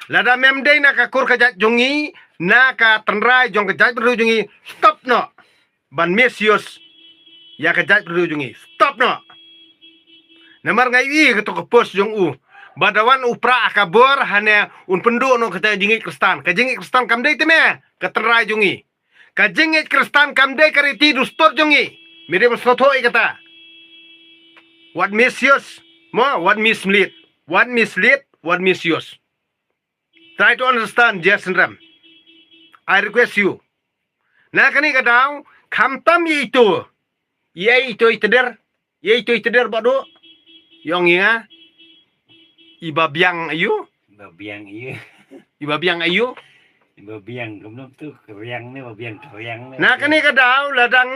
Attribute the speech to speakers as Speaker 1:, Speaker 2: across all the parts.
Speaker 1: Lada memdei na ka kur ka jat jongi na ka tenrai jong ka jat beru jongi stop no. Ban mesius ya ka jat beru jongi stop no. Namar ngai i ka to ka pos jong u. Badawan upra akabor hanya un pendu no ka jingit kristan. Ka jingit kristan kamdei teme ka tenrai jongi. Ka jingit kristan kamdei kariti du stop jongi. Mirip slotoi kata. What misuse? What mislead? What mislead? What misuse? Try to understand, Jason Ram. I request you. Nah, kani kadang kamtam itu. Ye itu iter bado. Yang inga. Ibabiang ayu.
Speaker 2: Babiang iya.
Speaker 1: Ibabiang ayu.
Speaker 2: Babiang kemudian tuh keriang nih, babiang keriang nih.
Speaker 1: Nah, kani kadang ladang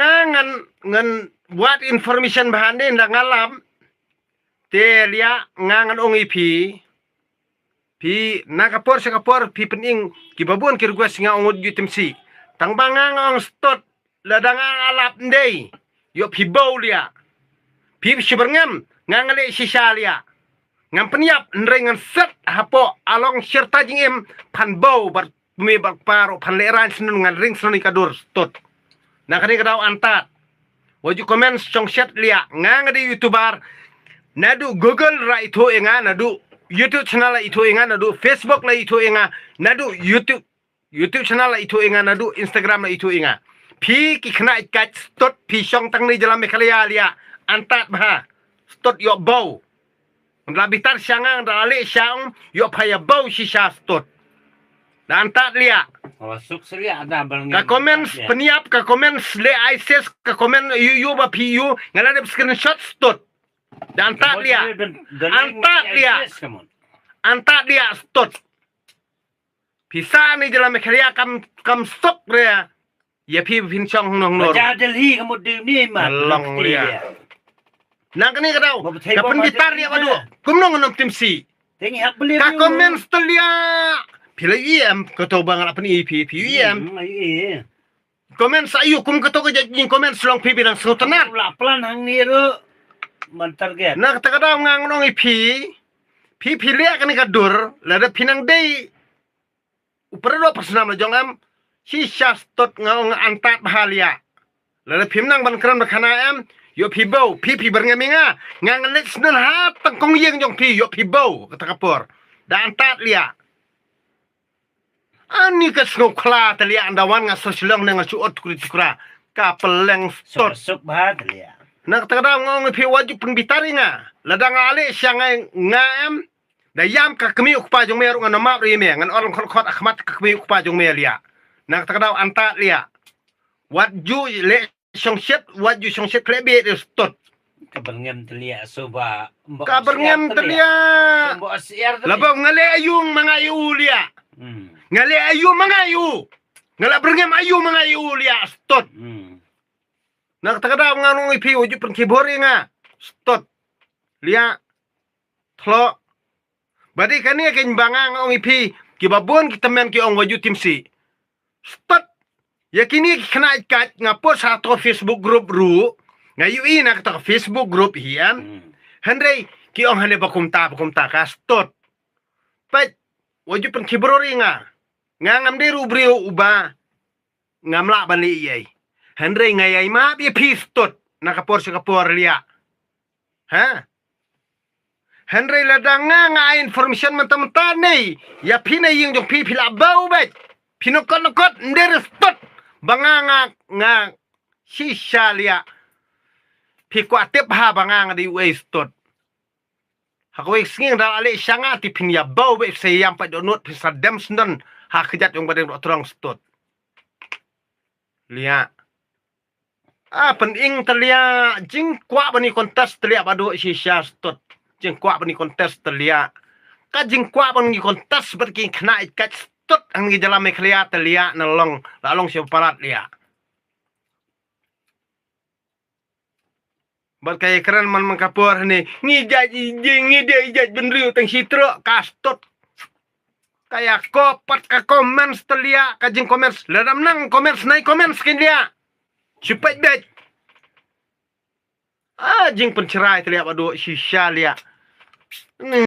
Speaker 1: ngan buat information bahan dia ndak ngalam. Telia ngangan ongi pi nakapor sakapor pi pening kibabun kirgua singa ongut jutimsi tang bangang ong stot ladang alap ndei yo pi bau lia pi siberngam ngangale sisa lia ngam peniap nrengan set hapo along serta jingem pan bau bar me bak paro pan leran senun ngan ring senun kadur stot nakani kadau antat waju komen song set lia ngangade youtuber nadu Google ra itu inga nadu YouTube channel la itu inga nadu Facebook la itu inga nadu YouTube channel la itu inga nadu Instagram la itu inga pi ki khna ikat stot pi song tang ni jalan mekhalia lia antat bah stot yo bau la bitar sangang da ale sang yo phaya bau sisa stot dan antat lia
Speaker 2: Masuk seri ada bang.
Speaker 1: ka komen peniap ka komen le ISIS ka komen you ba pi you ngala de screenshot stot dan antat lia antat lia stot pisa ni jalan mekhalia kam stop rea ya pi pin chong nong nor
Speaker 2: Baca Delhi kamu ni mah.
Speaker 1: long lia nang kani kadau ka penbitar dia wadu kumnong nom timsi
Speaker 2: Tengi hak beli.
Speaker 1: ka komen stelia pila em ka to bang apa ni pi em
Speaker 2: Iya.
Speaker 1: komen sayu kum ka to ka jing komen selong pi bidang sultanan
Speaker 2: Lah pelan hang ni ru. Mantar ke.
Speaker 1: na kata kadau ngang nong pi lia kani kadur lada pinang dei upero personam la jongam si stot ngong antat bahalia lada pimnang ban kran bakana em yo pi bau pi berngaminga ngang lek snen ha tangkong yeng jong pi yo pi bau kata kapor da antat lia ani ka snok kla talia andawan nga sosilong nga suot kura ka peleng stot
Speaker 2: Sok bahat ya.
Speaker 1: nak kadang ngong pi wajib pengbitari nga ladang ale siang ngam da yam ka kemi ukpa jong meru ngan map ri me ngan orang khot akhmat ka kemi ukpa jong me lia nak kadang anta lia wat ju le song set wat ju song set klebe de stot
Speaker 2: Kaberngem telia soba.
Speaker 1: kaberngem telia
Speaker 2: Mbok siar telia.
Speaker 1: labang ngale ayung mangayu lia ngale ayu mangayu ngala berngem ayu mangayu lia stot nak kadang nganong ipi wajib penkibori nga stot lia thlo badi kani ken bangang ong ipi kibabon kita men ki ong waju timsi stot yakini kena ikat ngapor satu Facebook group ru ngayu ina kata Facebook group hian hendrei ki ong hane bakumta ka stot pat waju pen kibrori nga ngam de ru brio uba ngamla bali yai hendrei ngayai ma bi pi stot nakapor sakapor lia ha Henry ladang nga information mentah-mentah ni. Ya pina yung jong pi pila bau bet. Pinokot-nokot ndere spot. Banga nga sisa lia. Pi kuatip ha banga nga di wastot. Hakwe singing dal ale syanga ti pinya bau bet sayam pa donut pisa dem senden ha kejat yung badeng doktorang stot. Lia. Pening telia jing kwa bani kontes telia badu sisa stot. Jeng kuat bani kontes telia. Ka jeng kuat bani kontes seperti kena ikat stot ang di dalam meklia telia nolong lalong siapa parat lia. Berkaya keren man mengkapur ni ngijaj ngide benriu teng sitro kastot. Kayak kopat ka komen telia ka jeng komen ladam nang komen naik komen skin dia. Cepat bet. Jeng pencerai telia badu sisa lia.